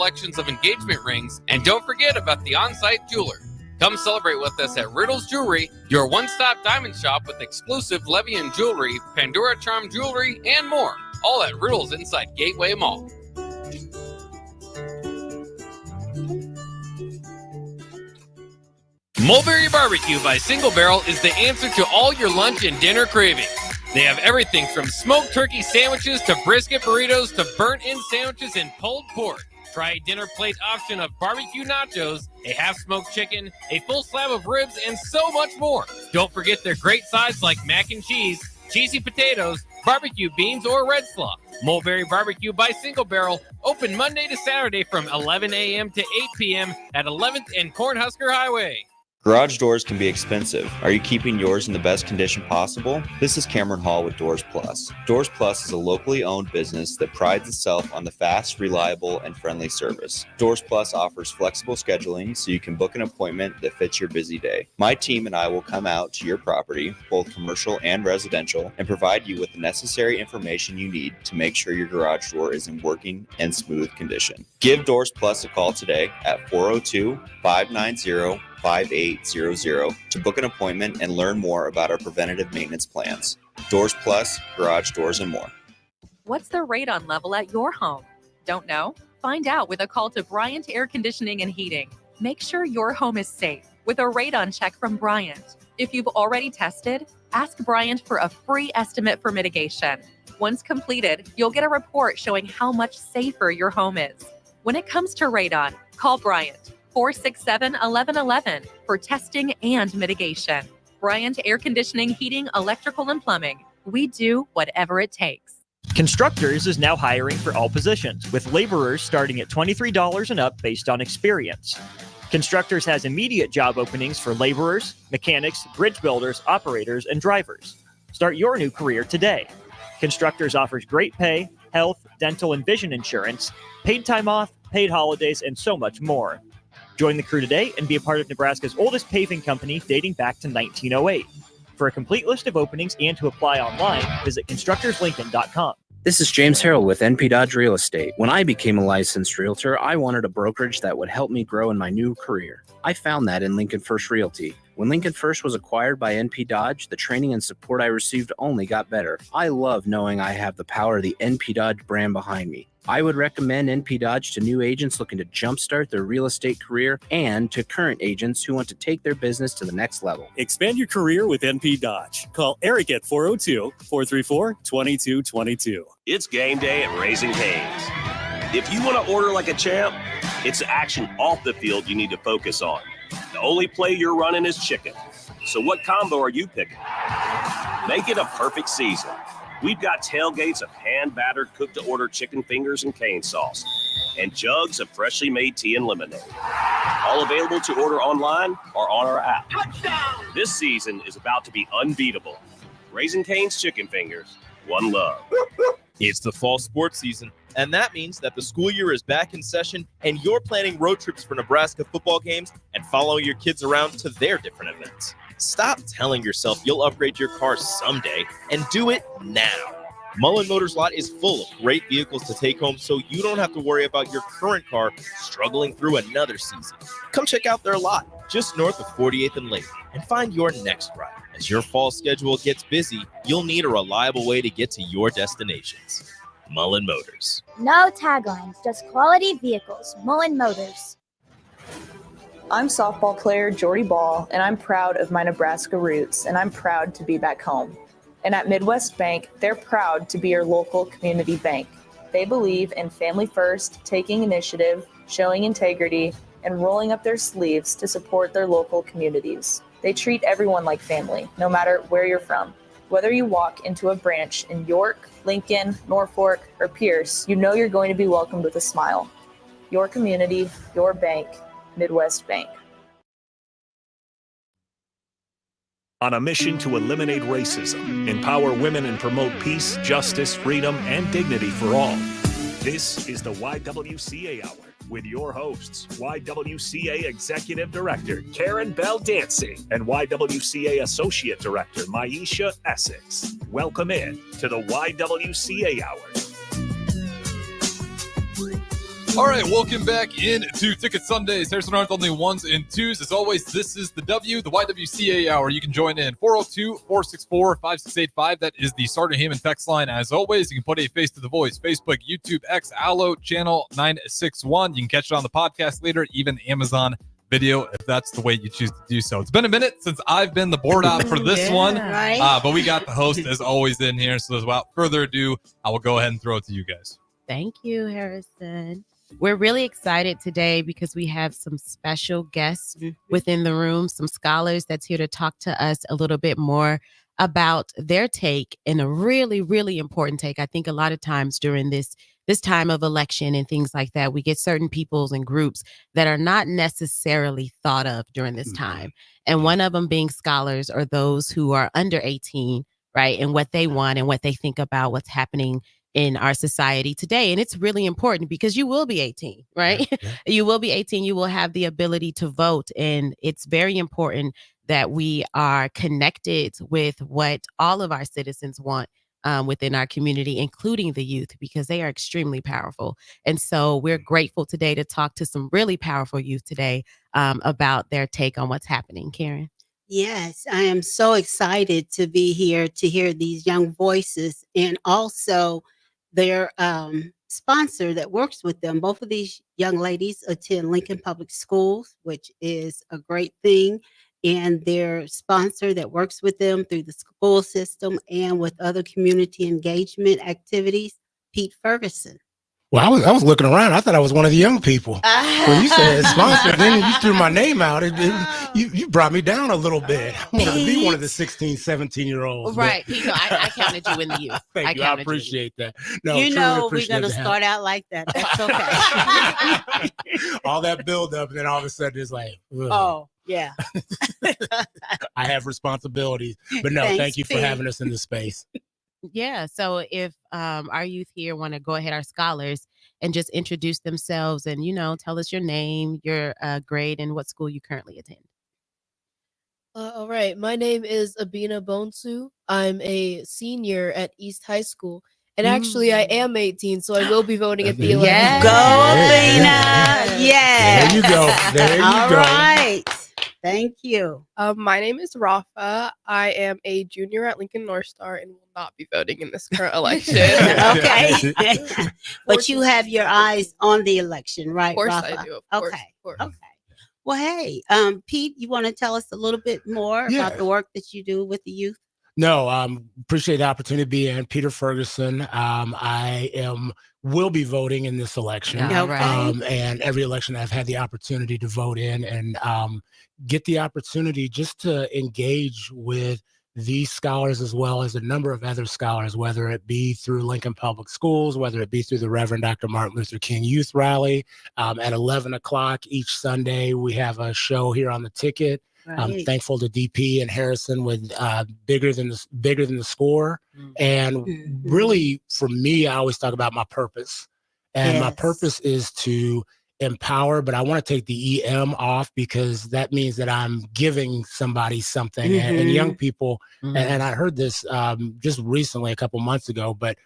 selections of engagement rings, and don't forget about the on-site jeweler. Come celebrate with us at Riddle's Jewelry, your one-stop diamond shop with exclusive Levian jewelry, Pandora Charm jewelry, and more. All at Riddle's inside Gateway Mall. Mulberry Barbecue by Single Barrel is the answer to all your lunch and dinner cravings. They have everything from smoked turkey sandwiches to brisket burritos to burnt-in sandwiches and pulled pork. Try a dinner plate option of barbecue nachos, a half-smoked chicken, a full slab of ribs, and so much more. Don't forget their great sides like mac and cheese, cheesy potatoes, barbecue beans, or red slaw. Mulberry Barbecue by Single Barrel, open Monday to Saturday from 11 a.m. to 8 p.m. at 11th and Cornhusker Highway. Garage doors can be expensive. Are you keeping yours in the best condition possible? This is Cameron Hall with Doors Plus. Doors Plus is a locally owned business that prides itself on the fast, reliable, and friendly service. Doors Plus offers flexible scheduling so you can book an appointment that fits your busy day. My team and I will come out to your property, both commercial and residential, and provide you with the necessary information you need to make sure your garage door is in working and smooth condition. Give Doors Plus a call today at 402-590-5800 to book an appointment and learn more about our preventative maintenance plans. Doors Plus, garage doors, and more. What's the radon level at your home? Don't know? Find out with a call to Bryant Air Conditioning and Heating. Make sure your home is safe with a radon check from Bryant. If you've already tested, ask Bryant for a free estimate for mitigation. Once completed, you'll get a report showing how much safer your home is. When it comes to radon, call Bryant. 467-1111 for testing and mitigation. Bryant Air Conditioning, Heating, Electrical, and Plumbing. We do whatever it takes. Constructors is now hiring for all positions, with laborers starting at $23 and up based on experience. Constructors has immediate job openings for laborers, mechanics, bridge builders, operators, and drivers. Start your new career today. Constructors offers great pay, health, dental, and vision insurance, paid time off, paid holidays, and so much more. Join the crew today and be a part of Nebraska's oldest paving company dating back to 1908. For a complete list of openings and to apply online, visit constructorslincoln.com. This is James Harrell with NP Dodge Real Estate. When I became a licensed realtor, I wanted a brokerage that would help me grow in my new career. I found that in Lincoln First Realty. When Lincoln First was acquired by NP Dodge, the training and support I received only got better. I love knowing I have the power of the NP Dodge brand behind me. I would recommend NP Dodge to new agents looking to jumpstart their real estate career and to current agents who want to take their business to the next level. Expand your career with NP Dodge. Call Eric at 402-434-2222. It's game day at Raising Cane's. If you want to order like a champ, it's the action off the field you need to focus on. The only play you're running is chicken. So what combo are you picking? Make it a perfect season. We've got tailgates of hand-battered, cooked-to-order chicken fingers and cane sauce, and jugs of freshly made tea and lemonade. All available to order online or on our app. Touchdown! This season is about to be unbeatable. Raising Cane's Chicken Fingers, one love. It's the fall sports season, and that means that the school year is back in session, and you're planning road trips for Nebraska football games and following your kids around to their different events. Stop telling yourself you'll upgrade your car someday and do it now. Mullen Motors lot is full of great vehicles to take home so you don't have to worry about your current car struggling through another season. Come check out their lot just north of 48th and Lake and find your next ride. As your fall schedule gets busy, you'll need a reliable way to get to your destinations. Mullen Motors. No taglines, just quality vehicles. Mullen Motors. I'm softball player Jordy Ball, and I'm proud of my Nebraska roots, and I'm proud to be back home. And at Midwest Bank, they're proud to be your local community bank. They believe in family first, taking initiative, showing integrity, and rolling up their sleeves to support their local communities. They treat everyone like family, no matter where you're from. Whether you walk into a branch in York, Lincoln, Norfolk, or Pierce, you know you're going to be welcomed with a smile. Your community, your bank, Midwest Bank. On a mission to eliminate racism, empower women, and promote peace, justice, freedom, and dignity for all. This is the YWCA Hour with your hosts, YWCA Executive Director Karen Bell Dancing and YWCA Associate Director Maisha Essex. Welcome in to the YWCA Hour. All right, welcome back into Ticket Sundays. Harrison Arndt on the ones and twos. As always, this is the YWCA hour. You can join in 402-464-5685. That is the Sergeant Heyman text line. As always, you can put a face to the voice. Facebook, YouTube, X, Allo, channel 961. You can catch it on the podcast later, even Amazon Video, if that's the way you choose to do so. It's been a minute since I've been the board op for this one, right? But we got the host, as always, in here. So without further ado, I will go ahead and throw it to you guys. Thank you, Harrison. We're really excited today because we have some special guests within the room, some scholars that's here to talk to us a little bit more about their take, and a really, really important take. I think a lot of times during this time of election and things like that, we get certain peoples and groups that are not necessarily thought of during this time. And one of them being scholars, or those who are under 18, right? And what they want and what they think about what's happening in our society today. And it's really important because you will be 18, right? Yeah. You will be 18. You will have the ability to vote. And it's very important that we are connected with what all of our citizens want within our community, including the youth, because they are extremely powerful. And so we're grateful today to talk to some really powerful youth today about their take on what's happening. Karen? Yes, I am so excited to be here to hear these young voices, and also their sponsor that works with them. Both of these young ladies attend Lincoln Public Schools, which is a great thing. And their sponsor that works with them through the school system and with other community engagement activities, Pete Ferguson. Well, I was looking around. I thought I was one of the young people. When you said sponsor, then you threw my name out. You brought me down a little bit. I wanted to be one of the 16, 17-year-olds. Right. Pete, no, I counted you in the youth. Thank you. I appreciate that. No, you know, we're going to start out like that. That's okay. All that build up, and then all of a sudden it's like, ugh. Oh, yeah. I have responsibilities. But no, thank you for having us in this space. Yeah. So if our youth here want to go ahead, our scholars, and just introduce themselves and, tell us your name, your grade, and what school you currently attend. All right. My name is Abina Bonsu. I'm a senior at East High School. And actually, I am 18, so I will be voting at the election. Yes. Go, Abina. Yes. There you go. There you All go. right. Thank you. My name is Rafa. I am a junior at Lincoln North Star and will not be voting in this current election. Okay. But you have your eyes on the election, right, Of course Rafa? I do. Okay. Okay. Well, hey, Pete, you want to tell us a little bit more about the work that you do with the youth? No, appreciate the opportunity to be in. Peter Ferguson. I will be voting in this election. And every election I've had the opportunity to vote in, and get the opportunity just to engage with these scholars as well as a number of other scholars, whether it be through Lincoln Public Schools, whether it be through the Reverend Dr. Martin Luther King Youth Rally. At 11 o'clock each Sunday, we have a show here on the Ticket. Right. I'm thankful to DP and Harrison with bigger than the score. And really, for me, I always talk about my purpose. And my purpose is to empower, but I want to take the EM off, because that means that I'm giving somebody something. And young people, and I heard this just recently, a couple months ago, but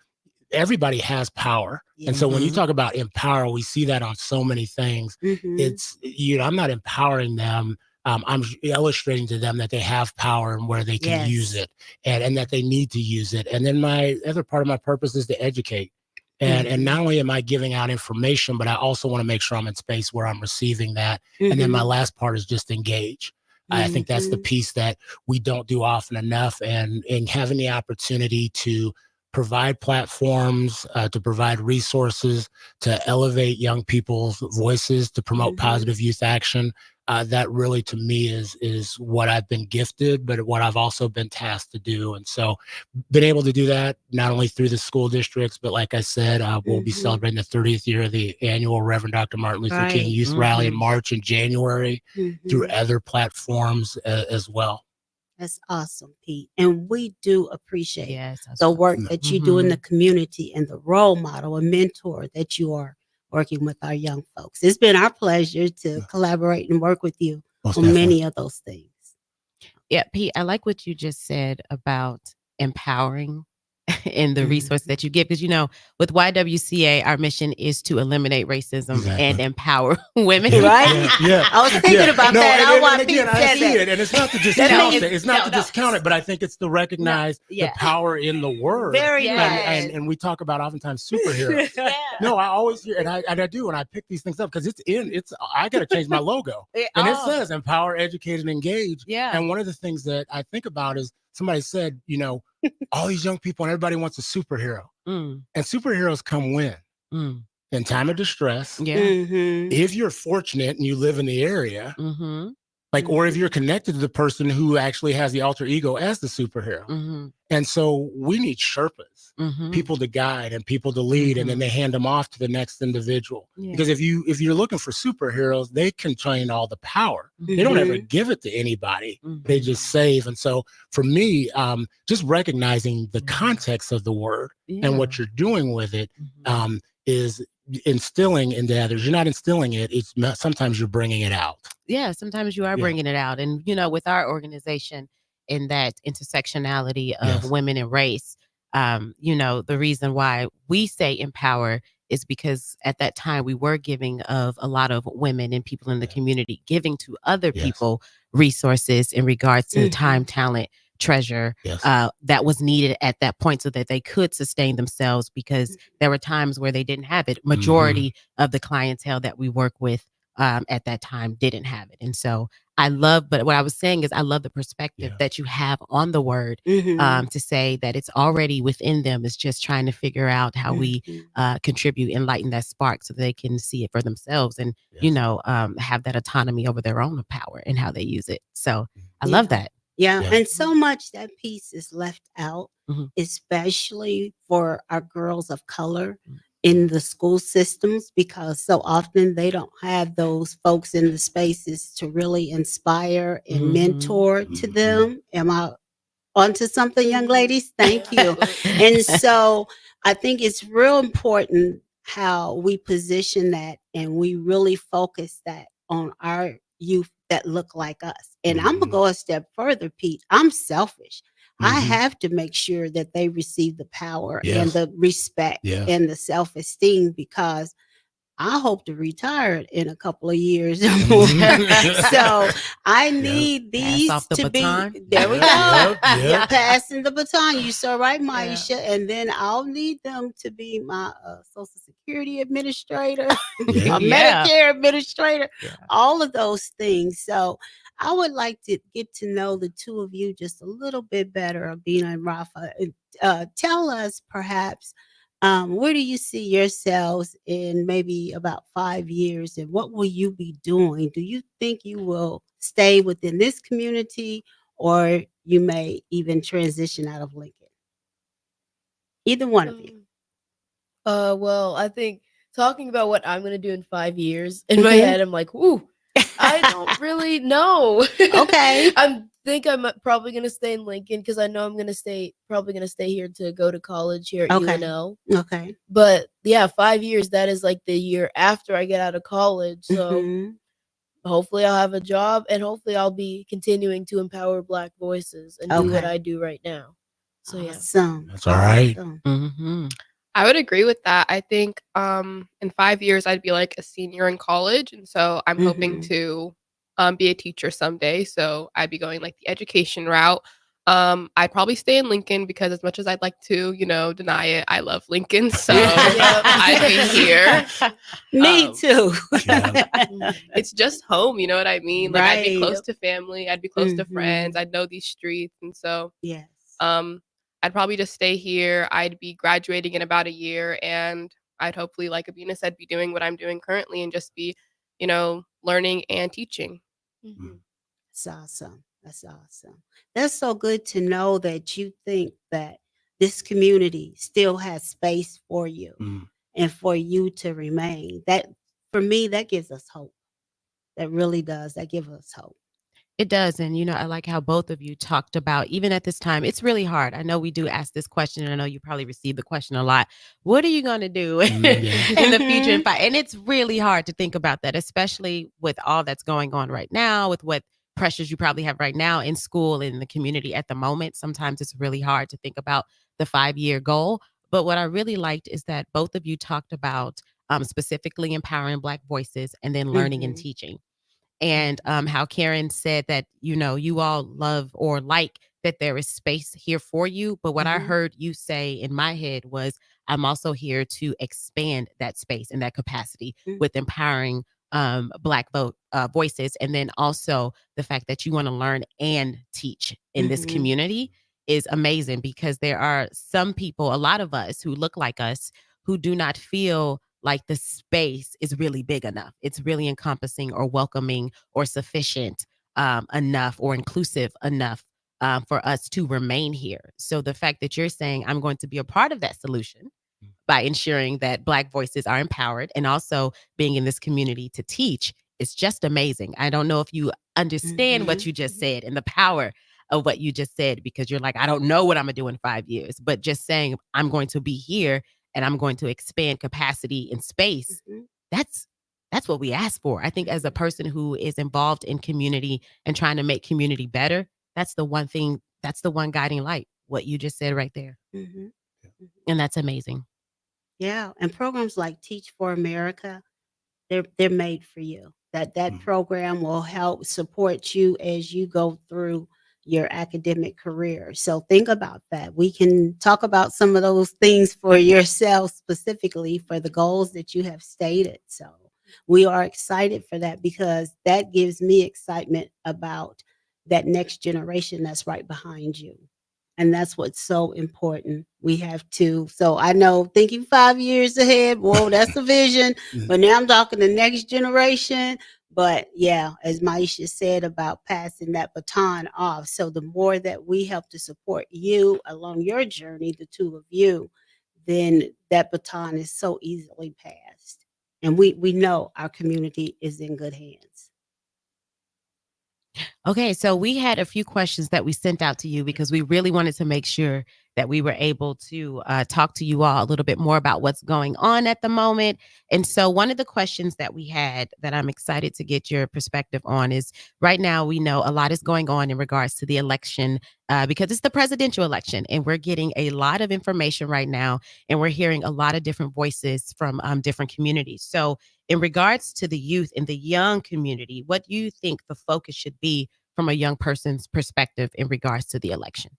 everybody has power. And so when you talk about empower, we see that on so many things. It's, I'm not empowering them. I'm illustrating to them that they have power and where they can use it, and that they need to use it. And then my other part of my purpose is to educate. And not only am I giving out information, but I also want to make sure I'm in space where I'm receiving that. And then my last part is just engage. I think that's the piece that we don't do often enough. And having the opportunity to provide platforms, to provide resources, to elevate young people's voices, to promote positive youth action. That really, to me, is what I've been gifted, but what I've also been tasked to do. And so been able to do that not only through the school districts, but like I said, we'll be celebrating the 30th year of the annual Reverend Dr. Martin Luther King Youth Rally in March and January, through other platforms as well. That's awesome, Pete. And we do appreciate the work that you do in the community, and the role model and mentor that you are working with our young folks. It's been our pleasure to collaborate and work with you on many of those things. Yeah, Pete, I like what you just said about empowering in the resource that you give. Because, with YWCA, our mission is to eliminate racism and empower women. Right? Yeah. I was thinking about that. I want again, Pete I said see that. it, and it's not to discount it, but I think it's to recognize the power in the word. Very much. And we talk about oftentimes superheroes. No, I always hear, and I do, and I pick these things up because I got to change my logo, and it says empower, educate, and engage. Yeah. And one of the things that I think about is somebody said, all these young people and everybody wants a superhero, and superheroes come when. In time of distress, if you're fortunate and you live in the area, or if you're connected to the person who actually has the alter ego as the superhero. And so we need Sherpas, people to guide and people to lead, and then they hand them off to the next individual. Because if you're looking for superheroes, they contain all the power. They don't ever give it to anybody. They just save. And so for me, just recognizing the context of the word and what you're doing with it is instilling into others. You're not instilling it. It's sometimes you're bringing it out. Yeah, sometimes you are bringing it out. And, with our organization in that intersectionality of women and race, the reason why we say empower is because at that time we were giving of a lot of women and people in the community, giving to other people resources in regards to time, talent, treasure that was needed at that point so that they could sustain themselves, because there were times where they didn't have it. Majority of the clientele that we work with at that time didn't have it. And so but what I was saying is I love the perspective that you have on the word to say that it's already within them. It's just trying to figure out how we contribute, enlighten that spark so they can see it for themselves and, have that autonomy over their own power and how they use it. So I love that. Yeah. And so much that piece is left out, especially for our girls of color in the school systems, because so often they don't have those folks in the spaces to really inspire and mentor to them. Am I onto something, young ladies? Thank you. And so I think it's real important how we position that and we really focus that on our youth that look like us. And I'm gonna go a step further, Pete. I'm selfish. I have to make sure that they receive the power and the respect and the self-esteem, because I hope to retire in a couple of years or more. So I need these to be, there we go. Passing the baton. You so right, Maisha. And then I'll need them to be my Social Security administrator, a Medicare administrator, all of those things. So I would like to get to know the two of you just a little bit better, Abina and Rafa. Tell us perhaps, where do you see yourselves in maybe about 5 years, and what will you be doing? Do you think you will stay within this community, or you may even transition out of Lincoln? Either one of you. Well, I think talking about what I'm going to do in 5 years, in my head, I'm like, ooh, I don't really know. Okay. I think I'm probably going to stay in Lincoln because I know I'm probably going to stay here to go to college here at UNL. Okay. But yeah, 5 years, that is like the year after I get out of college. So hopefully I'll have a job, and hopefully I'll be continuing to empower Black voices and do what I do right now. So yeah. Awesome. That's all right. I would agree with that. I think in 5 years I'd be like a senior in college, and so I'm hoping to be a teacher someday. So I'd be going like the education route. I'd probably stay in Lincoln because as much as I'd like to, deny it, I love Lincoln. So I'd be here. Me too. It's just home, you know what I mean? Like I'd be Right. close to family, I'd be close to friends, I'd know these streets, and so I'd probably just stay here. I'd be graduating in about a year, and I'd hopefully, like Abina said, be doing what I'm doing currently and just be, learning and teaching. That's awesome. That's awesome. That's so good to know that you think that this community still has space for you and for you to remain. That, for me, that gives us hope. That really does. That gives us hope. It does. And, I like how both of you talked about, even at this time, it's really hard. I know we do ask this question, and I know you probably receive the question a lot. What are you going to do in the future? And it's really hard to think about that, especially with all that's going on right now, with what pressures you probably have right now in school and in the community at the moment, sometimes it's really hard to think about the 5-year goal. But what I really liked is that both of you talked about specifically empowering Black voices and then learning and teaching. And how Karen said that, you all love or like that there is space here for you. But what I heard you say in my head was, I'm also here to expand that space and that capacity with empowering Black voices. And then also the fact that you want to learn and teach in this community is amazing, because there are some people, a lot of us who look like us, who do not feel like the space is really big enough. It's really encompassing or welcoming or sufficient enough or inclusive enough for us to remain here. So the fact that you're saying, I'm going to be a part of that solution by ensuring that Black voices are empowered and also being in this community to teach is just amazing. I don't know if you understand what you just said and the power of what you just said, because you're like, I don't know what I'm gonna do in 5 years, but just saying I'm going to be here and I'm going to expand capacity in space. That's what we ask for. I think as a person who is involved in community and trying to make community better, that's the one thing, that's the one guiding light, what you just said right there. And that's amazing. Yeah, and programs like Teach for America, they're made for you. That program will help support you as you go through your academic career. So think about that. We can talk about some of those things for yourself, specifically for the goals that you have stated. So we are excited for that, because that gives me excitement about that next generation that's right behind you. And that's what's so important. We have to. So I know, thinking 5 years ahead, whoa, that's a vision. But now I'm talking the next generation. But yeah, as Maisha said about passing that baton off. So the more that we help to support you along your journey, the two of you, then that baton is so easily passed. And we know our community is in good hands. Okay, so we had a few questions that we sent out to you because we really wanted to make sure that we were able to talk to you all a little bit more about what's going on at the moment. And so one of the questions that we had that I'm excited to get your perspective on is, right now we know a lot is going on in regards to the election because it's the presidential election, and we're getting a lot of information right now, and we're hearing a lot of different voices from different communities. So in regards to the youth and the young community, what do you think the focus should be from a young person's perspective in regards to the election?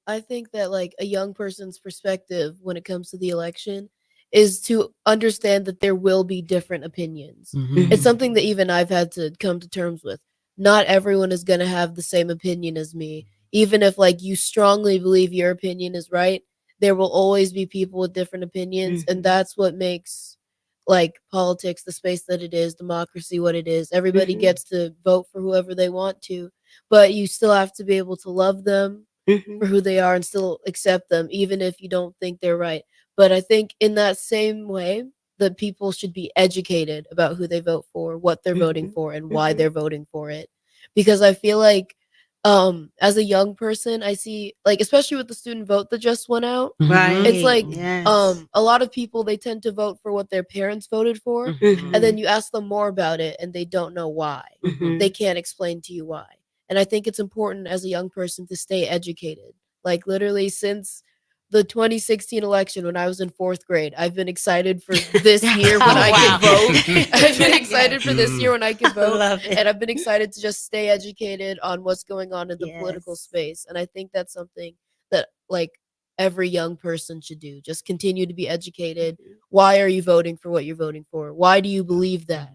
I think that like a young person's perspective when it comes to the election is to understand that there will be different opinions. It's something that even I've had to come to terms with. Not everyone is going to have the same opinion as me. Even if like you strongly believe your opinion is right, there will always be people with different opinions, and that's what makes like politics the space that it is, democracy what it is. Everybody gets to vote for whoever they want to, but you still have to be able to love them for who they are and still accept them, even if you don't think they're right. But I think in that same way, that people should be educated about who they vote for, what they're voting for, and why they're voting for it. Because I feel like as a young person, I see like, especially with the student vote that just went out, it's like a lot of people, they tend to vote for what their parents voted for, and then you ask them more about it and they don't know why. They can't explain to you why. And I think it's important as a young person to stay educated. Like literally since the 2016 election, when I was in 4th grade, I've been excited for this year when I can vote. I've been excited for this year when I can vote. And I've been excited to just stay educated on what's going on in the political space. And I think that's something that like every young person should do. Just continue to be educated. Why are you voting for what you're voting for? Why do you believe that?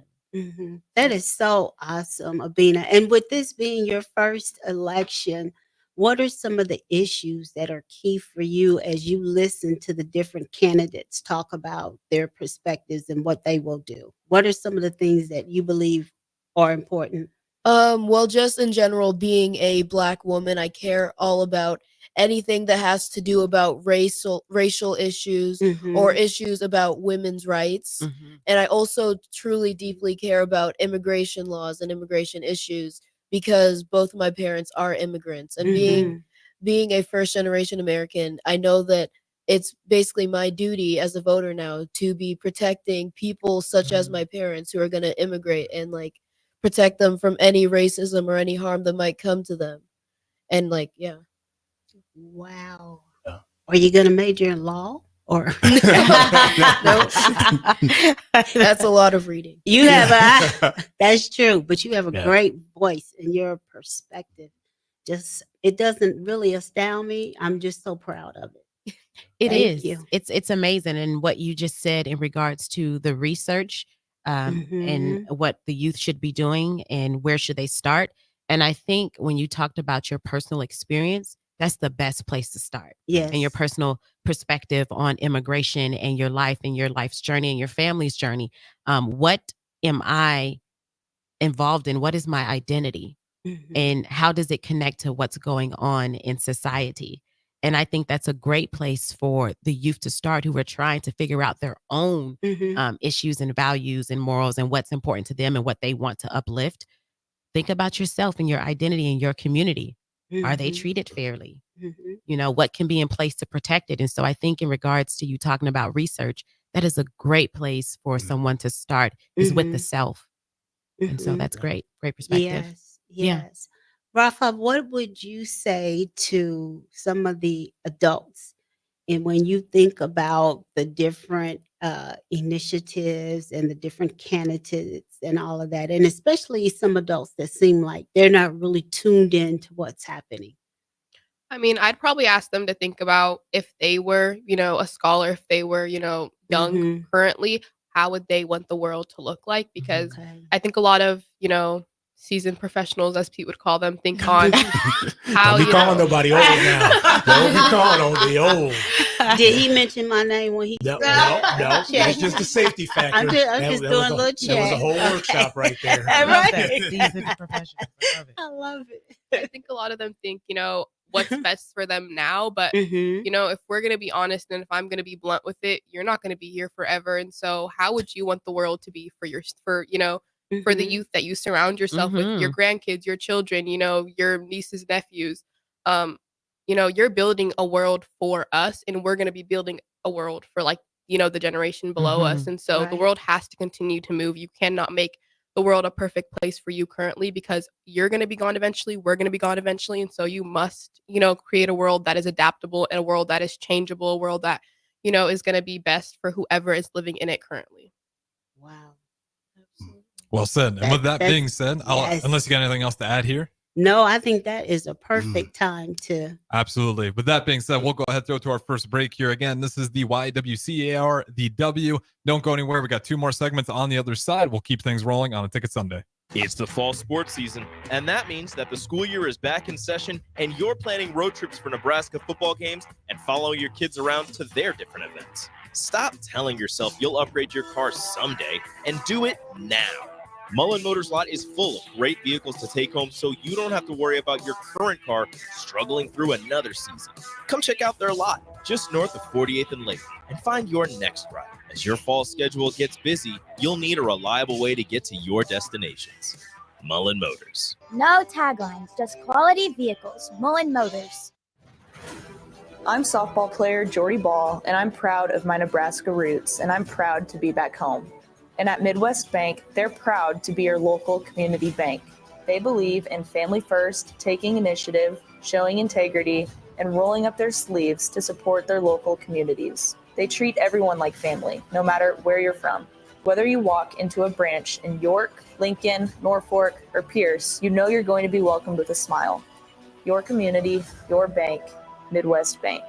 That is so awesome, Abina. And with this being your first election, what are some of the issues that are key for you as you listen to the different candidates talk about their perspectives and what they will do? What are some of the things that you believe are important? Well, just in general, being a Black woman, I care all about anything that has to do about racial issues or issues about women's rights. And I also truly deeply care about immigration laws and immigration issues, because both of my parents are immigrants, and being a first generation American, I know that it's basically my duty as a voter now to be protecting people such as my parents who are going to immigrate and like protect them from any racism or any harm that might come to them. And like, yeah. Wow. Are you going to major in law or? No. That's a lot of reading. You have that's true, but you have a Yeah. great voice and your perspective. Just it doesn't really astound me. I'm just so proud of it. It Thank is. you. It's amazing. And what you just said in regards to the research and Mhm. what the youth should be doing and where should they start. And I think when you talked about your personal experience, that's the best place to start. And your Yes. personal perspective on immigration and your life and your life's journey and your family's journey. What am I involved in? What is my identity? Mhm. And how does it connect to what's going on in society? And I think that's a great place for the youth to start who are trying to figure out their own Mhm. issues and values and morals and what's important to them and what they want to uplift. Think about yourself and your identity in your community. Are they Mhm. treated fairly? Mhm. You know, what can be in place to protect it? And so I think in regards to you talking about research, that is a great place for someone to start is with the Mhm. self. And so Mhm. that's great. Great perspective. Yes. Yeah. Yes. Rafa, what would you say to some of the adults? And when you think about the different initiatives and the different candidates and all of that, and especially some adults that seem like they're not really tuned in to what's happening. I mean, I'd probably ask them to think about if they were, a scholar, if they were, young Mhm. currently, how would they want the world to look like? Because Okay. I think a lot of, seasoned professionals, as Pete would call them, think on how, Don't be calling nobody old now. Don't be calling nobody old. Did he mention my name when he? No. Check. It's just a safety factor. I'm just That doing was a little check. That was a whole Okay. workshop right there. All right. Seasoned professionals. I love it. I love it. I think a lot of them think, what's best for them now. But, Mhm. if we're going to be honest and if I'm going to be blunt with it, you're not going to be here forever. And so how would you want the world to be for for the Mhm. youth that you surround yourself with, your grandkids, your children, your nieces, nephews? You're building a world for us and we're going to be building a world for the generation below us. And so the Right. world has to continue to move. You cannot make the world a perfect place for you currently because you're going to be gone eventually. We're going to be gone eventually. And so you must, create a world that is adaptable and a world that is changeable, a world that, is going to be best for whoever is living in it currently. Wow. Well said. And with that That's- being said, yes. unless you got anything else to add here. No, I think that is a perfect time to. Absolutely. With that being said, we'll go ahead and throw to our first break here. Again, this is the YWCA Hour, the W. Don't go anywhere. We got 2 more segments on the other side. We'll keep things rolling on a Ticket Sunday. It's the fall sports season, and that means that the school year is back in session and you're planning road trips for Nebraska football games and following your kids around to their different events. Stop telling yourself you'll upgrade your car someday and do it now. Mullen Motors Lot is full of great vehicles to take home so you don't have to worry about your current car struggling through another season. Come check out their lot just north of 48th and Lake and find your next ride. As your fall schedule gets busy, you'll need a reliable way to get to your destinations. Mullen Motors. No taglines, just quality vehicles. Mullen Motors. I'm softball player Jordy Ball, and I'm proud of my Nebraska roots, and I'm proud to be back home. And at Midwest Bank, they're proud to be your local community bank. They believe in family first, taking initiative, showing integrity, and rolling up their sleeves to support their local communities. They treat everyone like family, no matter where you're from. Whether you walk into a branch in York, Lincoln, Norfolk, or Pierce, you know you're going to be welcomed with a smile. Your community, your bank, Midwest Bank.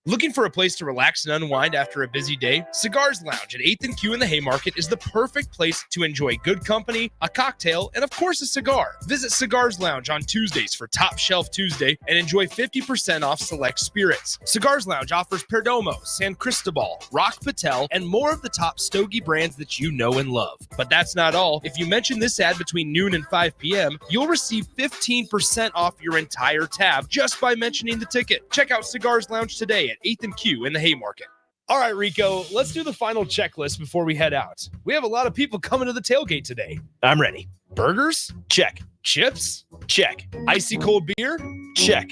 Looking for a place to relax and unwind after a busy day? Cigars Lounge at 8th and Q in the Haymarket is the perfect place to enjoy good company, a cocktail, and of course a cigar. Visit Cigars Lounge on Tuesdays for Top Shelf Tuesday and enjoy 50% off select spirits. Cigars Lounge offers Perdomo, San Cristobal, Rock Patel, and more of the top stogie brands that you know and love. But that's not all. If you mention this ad between noon and 5 p.m., you'll receive 15% off your entire tab just by mentioning the ticket. Check out Cigars Lounge today at 8th and Q in the Haymarket. All right, Rico, let's do the final checklist before we head out. We have a lot of people coming to the tailgate today. I'm ready. Burgers? Check. Chips? Check. Icy cold beer? Check.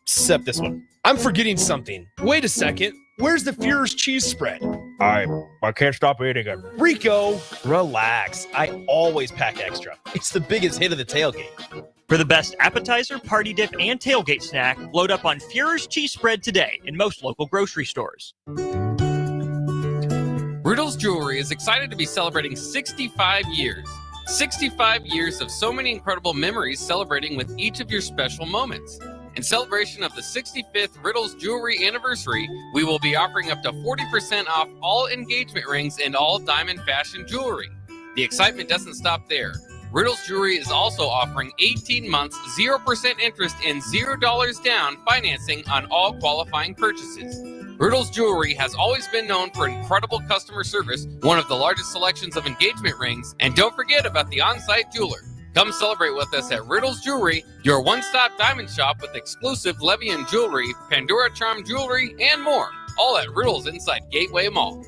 Except this one. I'm forgetting something. Wait a second. Where's the Führer's cheese spread? I can't stop eating it. Rico, relax. I always pack extra. It's the biggest hit of the tailgate. For the best appetizer, party dip, and tailgate snack, load up on Fuhrer's cheese spread today in most local grocery stores. Riddle's Jewelry is excited to be celebrating 65 years. 65 years of so many incredible memories celebrating with each of your special moments. In celebration of the 65th Riddle's Jewelry anniversary, we will be offering up to 40% off all engagement rings and all diamond fashion jewelry. The excitement doesn't stop there. Riddle's Jewelry is also offering 18 months, 0% interest and $0 down financing on all qualifying purchases. Riddle's Jewelry has always been known for incredible customer service, one of the largest selections of engagement rings, and don't forget about the on-site jeweler. Come celebrate with us at Riddle's Jewelry, your one-stop diamond shop with exclusive Levian jewelry, Pandora Charm jewelry, and more. All at Riddle's inside Gateway Mall.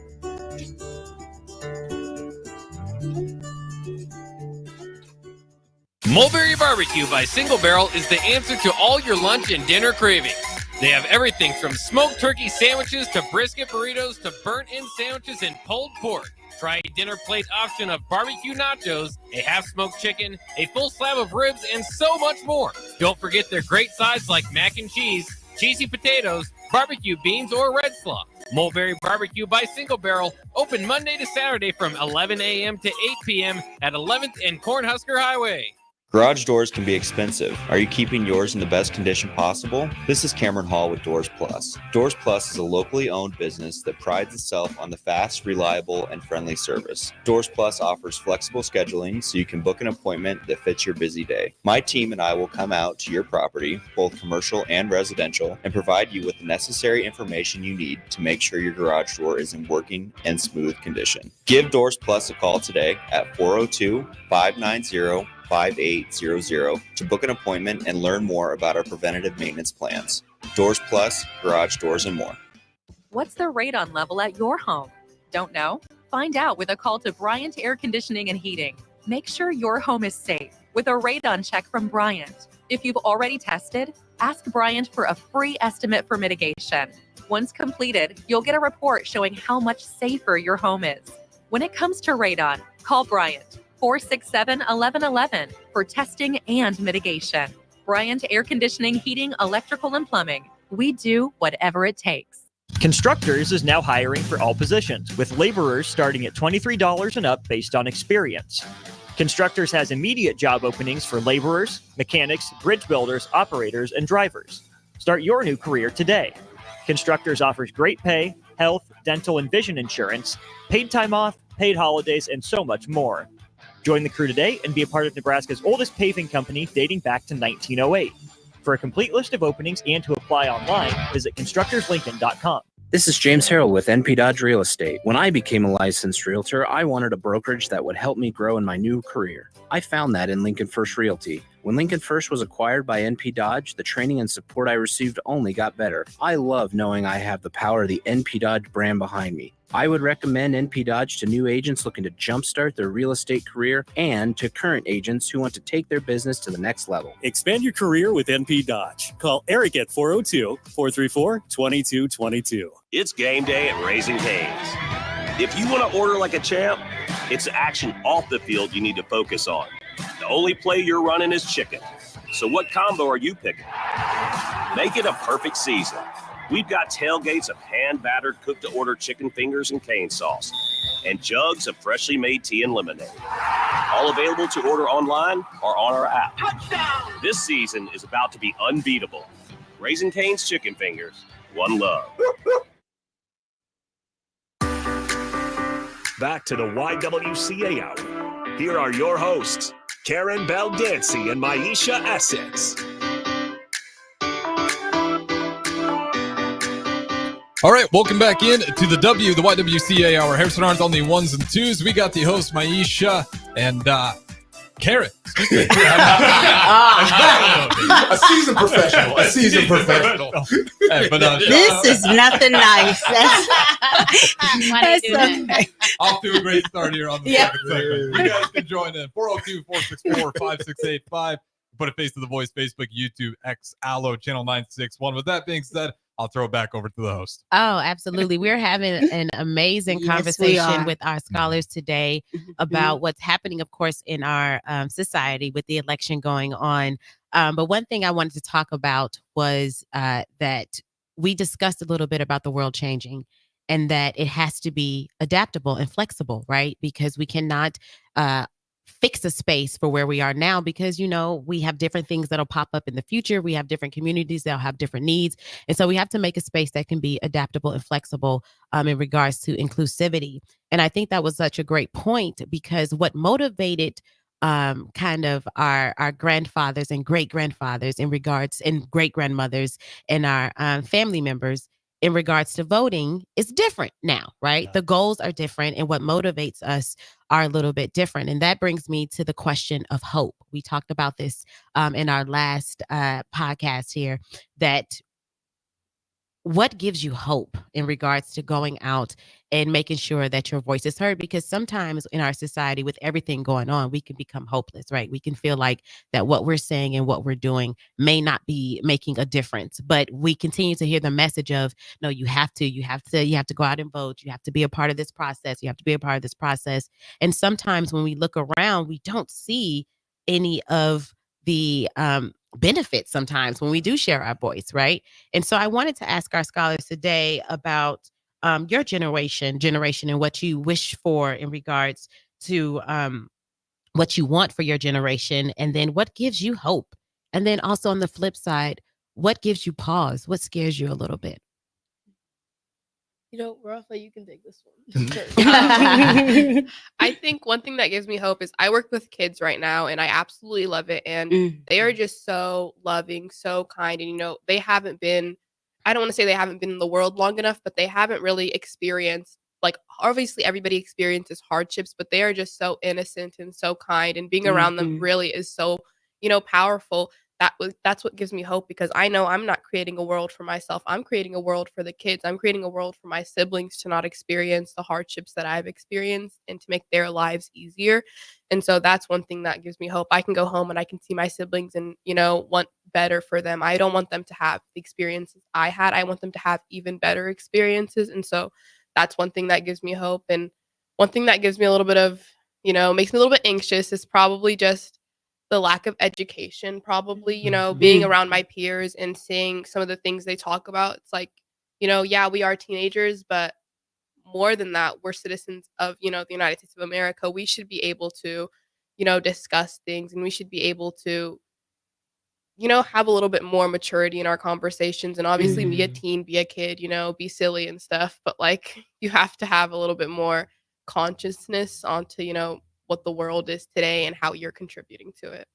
Mulberry Barbecue by Single Barrel is the answer to all your lunch and dinner cravings. They have everything from smoked turkey sandwiches to brisket burritos to burnt-in sandwiches and pulled pork. Try a dinner plate option of barbecue nachos, a half-smoked chicken, a full slab of ribs, and so much more. Don't forget their great sides like mac and cheese, cheesy potatoes, barbecue beans, or red slaw. Mulberry Barbecue by Single Barrel, open Monday to Saturday from 11 a.m. to 8 p.m. at 11th and Cornhusker Highway. Garage doors can be expensive. Are you keeping yours in the best condition possible? This is Cameron Hall with Doors Plus. Doors Plus is a locally owned business that prides itself on the fast, reliable, and friendly service. Doors Plus offers flexible scheduling so you can book an appointment that fits your busy day. My team and I will come out to your property, both commercial and residential, and provide you with the necessary information you need to make sure your garage door is in working and smooth condition. Give Doors Plus a call today at 402-590-5800 to book an appointment and learn more about our preventative maintenance plans. Doors Plus, garage doors, and more. What's the radon level at your home? Don't know? Find out with a call to Bryant Air Conditioning and Heating. Make sure your home is safe with a radon check from Bryant. If you've already tested, ask Bryant for a free estimate for mitigation. Once completed, you'll get a report showing how much safer your home is. When it comes to radon, call Bryant. 467-1111 for testing and mitigation. Bryant Air Conditioning, Heating, Electrical, and Plumbing. We do whatever it takes. Constructors is now hiring for all positions, with laborers starting at $23 and up based on experience. Constructors has immediate job openings for laborers, mechanics, bridge builders, operators, and drivers. Start your new career today. Constructors offers great pay, health, dental, and vision insurance, paid time off, paid holidays, and so much more. Join the crew today and be a part of Nebraska's oldest paving company dating back to 1908. For a complete list of openings and to apply online, visit constructorslincoln.com. This is James Harrell with NP Dodge Real Estate. When I became a licensed realtor, I wanted a brokerage that would help me grow in my new career. I found that in Lincoln First Realty. When Lincoln First was acquired by NP Dodge, the training and support I received only got better. I love knowing I have the power of the NP Dodge brand behind me. I would recommend NP Dodge to new agents looking to jumpstart their real estate career and to current agents who want to take their business to the next level. Expand your career with NP Dodge. Call Eric at 402-434-2222. It's game day at Raising Cane's. If you want to order like a champ, it's action off the field you need to focus on. The only play you're running is chicken. So what combo are you picking? Make it a perfect season. We've got tailgates of hand-battered, cooked-to-order chicken fingers and cane sauce, and jugs of freshly made tea and lemonade. All available to order online or on our app. Touchdown! This season is about to be unbeatable. Raising Cane's Chicken Fingers, one love. Back to the YWCA Hour. Here are your hosts, Karen Baldancy and Maisha Essex. All right, welcome back in to the YWCA Hour. Harrison Arns on the ones and twos. We got the host, Maisha, and Karen. A seasoned professional. Hey, but, this is nothing nice. That's okay. Off to a great start here on the second segment. You guys can join in. 402-464-5685. Put a face to the voice, Facebook, YouTube, X, Allo, Channel 961. With that being said, I'll throw it back over to the host. Oh, absolutely. We're having an amazing Yes, we conversation are. with our scholars today about what's happening, of course, in our society with the election going on. But one thing I wanted to talk about was that we discussed a little bit about the world changing and that it has to be adaptable and flexible, right? Because we cannot fix a space for where we are now because, we have different things that'll pop up in the future. We have different communities that'll have different needs. And so we have to make a space that can be adaptable and flexible in regards to inclusivity. And I think that was such a great point because what motivated kind of our grandfathers and great grandfathers in regards and great grandmothers and our family members in regards to voting is different now, right? The goals are different and what motivates us are a little bit different. And that brings me to the question of hope. We talked about this in our last podcast here, that what gives you hope in regards to going out and making sure that your voice is heard? Because sometimes in our society, with everything going on, we can become hopeless, right? We can feel like that what we're saying and what we're doing may not be making a difference, but we continue to hear the message of, no, you have to go out and vote. You have to be a part of this process. You have to be a part of this process. And sometimes when we look around, we don't see any of the benefits sometimes when we do share our voice, right? And so I wanted to ask our scholars today about your generation, and what you wish for in regards to what you want for your generation, and then what gives you hope. And then also on the flip side, what gives you pause? What scares you a little bit? Rafa, you can take this Mm-hmm. one. I think one thing that gives me hope is I work with kids right now and I absolutely love it. And they are just so loving, so kind. And, they haven't been, I don't want to say they haven't been in the world long enough, but they haven't really experienced, like, obviously everybody experiences hardships, but they are just so innocent and so kind. And being around them really is so, powerful. That's what gives me hope because I know I'm not creating a world for myself. I'm creating a world for the kids. I'm creating a world for my siblings to not experience the hardships that I've experienced and to make their lives easier. And so that's one thing that gives me hope. I can go home and I can see my siblings and, want better for them. I don't want them to have the experiences I had. I want them to have even better experiences. And so that's one thing that gives me hope. And one thing that gives me a little bit of, makes me a little bit anxious is probably just the lack of education, probably, being around my peers and seeing some of the things they talk about. It's like, yeah, we are teenagers, but more than that, we're citizens of, the United States of America. We should be able to, discuss things and we should be able to, have a little bit more maturity in our conversations and obviously be a teen, be a kid, be silly and stuff. But like, you have to have a little bit more consciousness onto, what the world is today and how you're contributing to it.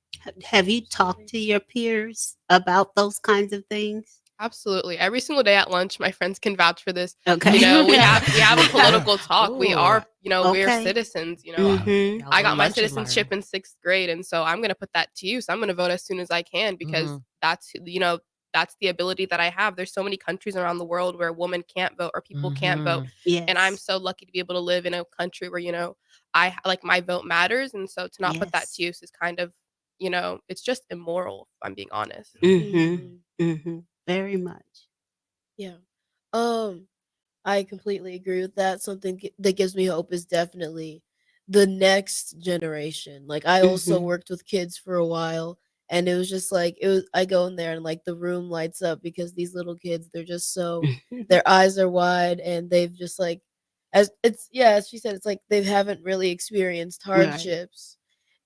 Have you talked to your peers about those kinds of things? Absolutely. Every single day at lunch, my friends can vouch for this. Okay. We have a political talk. We are, we're Okay. citizens, Mhm. I got my Lunch and citizenship in 6th grade. And so I'm going to put that to use. I'm going to vote as soon as I can because that's, that's the ability that I have. There's so many countries around the world where women can't vote or people can't vote. Yes. And I'm so lucky to be able to live in a country where, I like my vote matters. And so to not put that Yes. to use is kind of, it's just immoral, if I'm being honest. Very much. Yeah. I completely agree with that. Something that gives me hope is definitely the next generation. Like I also worked with kids for a while and it was just like I go in there and like the room lights up because these little kids, they're just so their eyes are wide and they've just like as she said, it's like they haven't really experienced Right. hardships.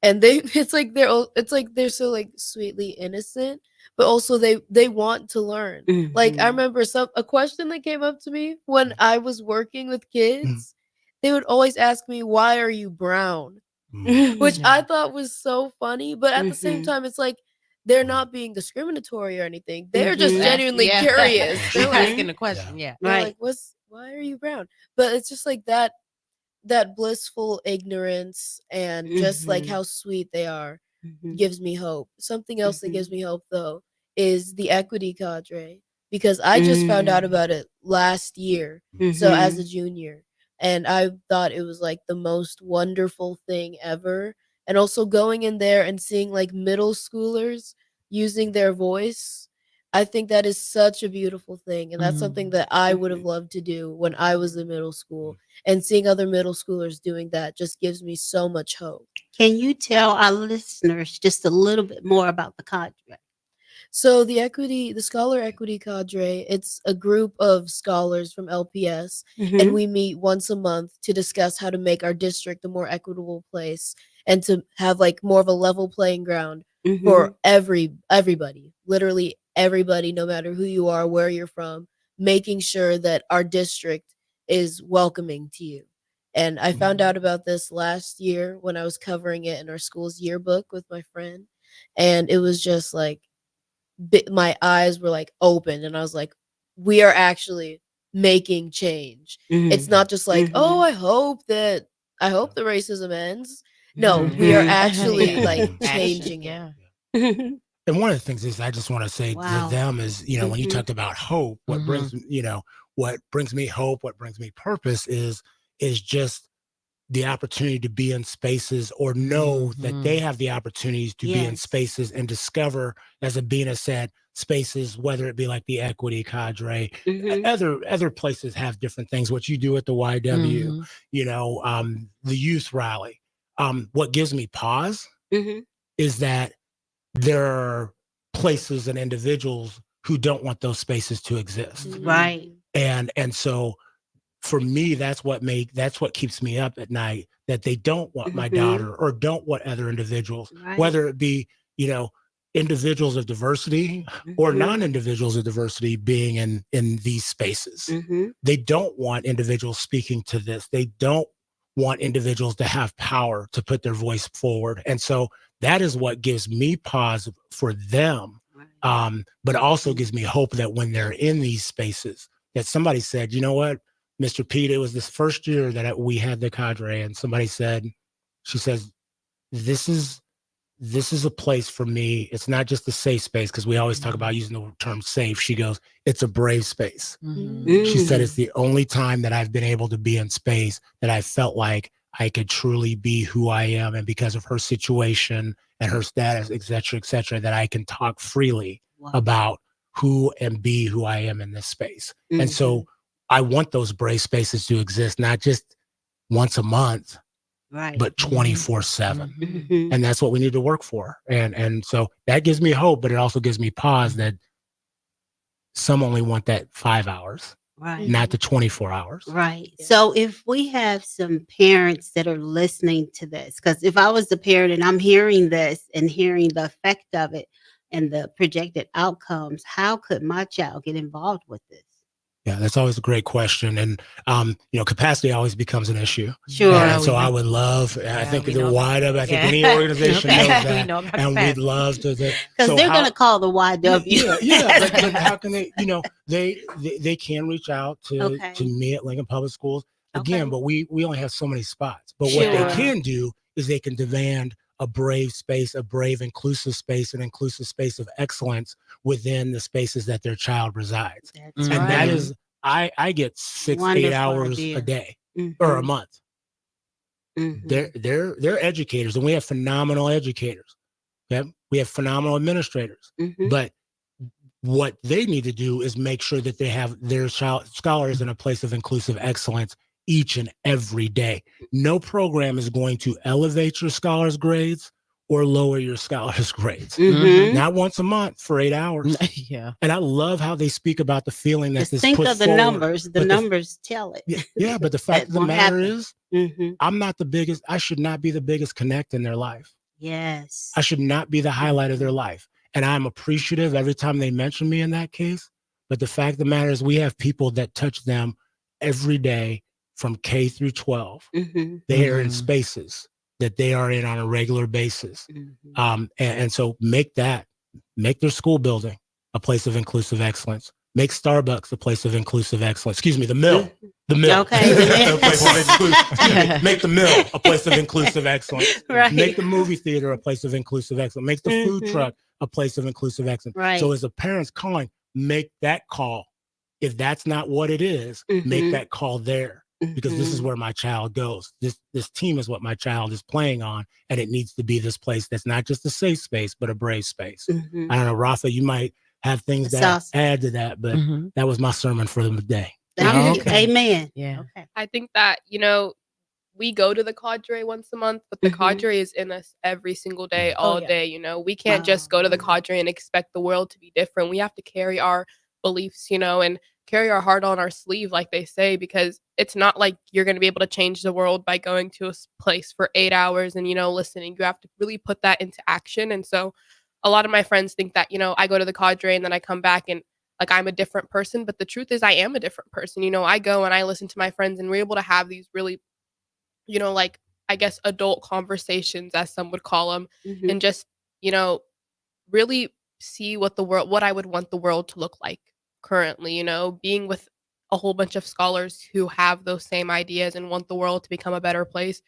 And it's like they're so like sweetly innocent, but also they want to learn. Like I remember a question that came up to me when I was working with kids. They would always ask me, "Why are you brown?" Which I thought was so funny, but at the same time, it's like they're not being discriminatory or anything. They're just genuinely curious. They're like asking a question. Yeah. they're like, why are you brown? But it's just like that blissful ignorance and just like how sweet they are gives me hope. Something else that gives me hope though is the equity cadre because I just found out about it last year. So as a junior, and I thought it was like the most wonderful thing ever. And also going in there and seeing like middle schoolers using their voice I think that is such a beautiful thing. And that's something that I would have loved to do when I was in middle school. And seeing other middle schoolers doing that just gives me so much hope. Can you tell our listeners just a little bit more about the cadre? So the Scholar Equity Cadre, it's a group of scholars from LPS, and we meet once a month to discuss how to make our district a more equitable place and to have like more of a level playing ground for everybody, literally everybody, no matter who you are, where you're from, making sure that our district is welcoming to you. And I found out about this last year when I was covering it in our school's yearbook with my friend, and it was just like my eyes were like open, and I was like, we are actually making change. It's not just like, oh, I hope the racism ends. No, we are actually like changing it. And one of the things is I just want to say to them is, when you talked about hope, what brings me hope, what brings me purpose is just the opportunity to be in spaces or know that they have the opportunities to be in spaces and discover, as Abina said, spaces, whether it be like the Equity Cadre, other places have different things. What you do at the YW, the youth rally. What gives me pause is that there are places and individuals who don't want those spaces to exist. Right. And so for me, that's what keeps me up at night, that they don't want my daughter or don't want other individuals, whether it be, individuals of diversity or non-individuals of diversity being in these spaces. They don't want individuals speaking to this. They don't want individuals to have power to put their voice forward. And so that is what gives me pause for them. But also gives me hope that when they're in these spaces, that somebody said, you know what, Mr. Pete, it was this first year that we had the cadre, and somebody said, she says, this is a place for me. It's not just a safe space, because we always talk about using the term safe. She goes, it's a brave space. She said, it's the only time that I've been able to be in space that I felt like I could truly be who I am. And because of her situation and her status, et cetera, that I can talk freely about who and be who I am in this space. And so I want those brave spaces to exist, not just once a month, but 24/7. And that's what we need to work for. And so that gives me hope, but it also gives me pause that some only want that 5 hours, not the 24 hours. Right. So if we have some parents that are listening to this, because if I was the parent and I'm hearing this and hearing the effect of it and the projected outcomes, how could my child get involved with this? Yeah, that's always a great question. And, capacity always becomes an issue. Sure. And so I would love, I think the YW, I think any organization knows that. And we'd love to. Because they're going to call the YW. But how can they, they can reach out to me at Lincoln Public Schools. Again, but we only have so many spots. But what they can do is they can demand a brave space, a brave, inclusive space, an inclusive space of excellence within the spaces that their child resides. That is, I get 6-8 hours a day or a month. They're educators, and we have phenomenal educators. Okay? We have phenomenal administrators. But what they need to do is make sure that they have their scholars in a place of inclusive excellence each and every day. No program is going to elevate your scholars' grades or lower your scholars' grades. Not once a month for 8 hours. And I love how they speak about the feeling that Just this think puts of the forward. numbers. The numbers tell it. Yeah, but the fact of the matter is, I'm not the biggest. I should not be the biggest connect in their life. Yes. I should not be the highlight of their life. And I'm appreciative every time they mention me in that case. But the fact of the matter is, we have people that touch them every day from K through 12. They are in spaces that they are in on a regular basis. And so make their school building a place of inclusive excellence. Make Starbucks a place of inclusive excellence. Excuse me, the mill. Okay. Make the mill a place of inclusive excellence. Make the movie theater a place of inclusive excellence. Make the food truck a place of inclusive excellence. So as a parent's calling, make that call. If that's not what it is, make that call there. Because this is where my child goes. This team is what my child is playing on, and it needs to be this place that's not just a safe space, but a brave space. I don't know, Rafa, you might have things That's that awesome. add to that. But that was my sermon for the day. Thank you. Amen. Yeah. Okay. I think that, we go to the cadre once a month, but the cadre is in us every single day, all yeah. day. We can't just go to the cadre and expect the world to be different. We have to carry our beliefs, and carry our heart on our sleeve, like they say, because it's not like you're going to be able to change the world by going to a place for 8 hours and, listening. You have to really put that into action. And so a lot of my friends think that, I go to the cadre and then I come back and like I'm a different person. But the truth is I am a different person. I go and I listen to my friends and we're able to have these really like, I guess, adult conversations, as some would call them, and just, really see what I would want the world to look like currently, being with a whole bunch of scholars who have those same ideas and want the world to become a better place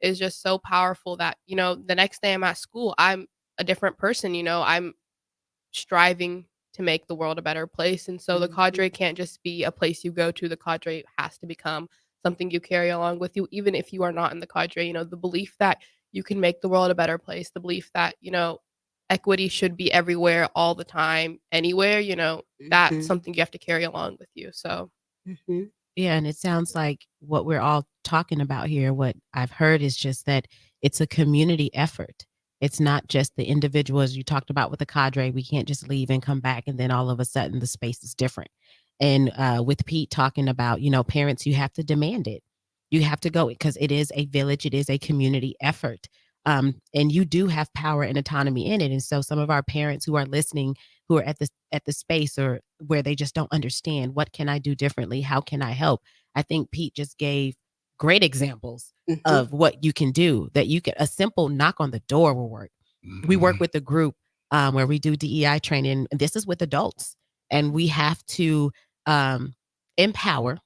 is just so powerful that, the next day I'm at school, I'm a different person, I'm striving to make the world a better place. And so the cadre can't just be a place you go to. The cadre has to become something you carry along with you, even if you are not in the cadre. The belief that you can make the world a better place, the belief that, equity should be everywhere, all the time, anywhere, that's something you have to carry along with you. So, Yeah. And it sounds like what we're all talking about here, what I've heard is just that it's a community effort. It's not just the individuals you talked about with the cadre. We can't just leave and come back and then all of a sudden the space is different. And with Pete talking about, parents, you have to demand it. You have to go because it is a village. It is a community effort. And you do have power and autonomy in it. And so some of our parents who are listening, who are at the space or where they just don't understand, what can I do differently? How can I help? I think Pete just gave great examples of what you can do, that you can, a simple knock on the door will work. We work with a group where we do DEI training. And this is with adults, and we have to empower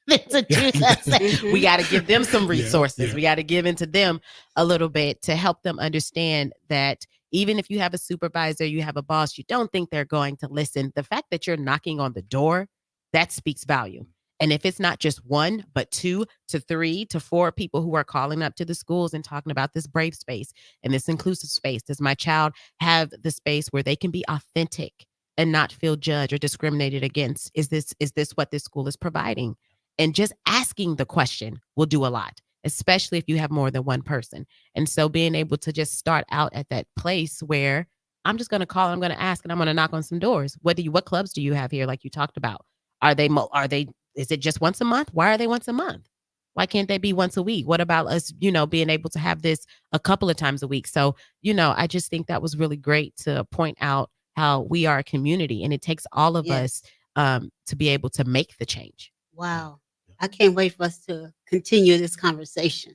to do that. We got to give them some resources. We got to give into them a little bit to help them understand that even if you have a supervisor, you have a boss, you don't think they're going to listen. The fact that you're knocking on the door, that speaks value. And if it's not just one, but 2 to 3 to 4 people who are calling up to the schools and talking about this brave space and this inclusive space, does my child have the space where they can be authentic and not feel judged or discriminated against? Is this what this school is providing? And just asking the question will do a lot, especially if you have more than one person. And so being able to just start out at that place where I'm just going to call, I'm going to ask, and I'm going to knock on some doors. What clubs do you have here? Like you talked about, is it just once a month? Why are they once a month? Why can't they be once a week? What about us, being able to have this a couple of times a week? So, I just think that was really great to point out how we are a community, and it takes all of us to be able to make the change. Wow. I can't wait for us to continue this conversation.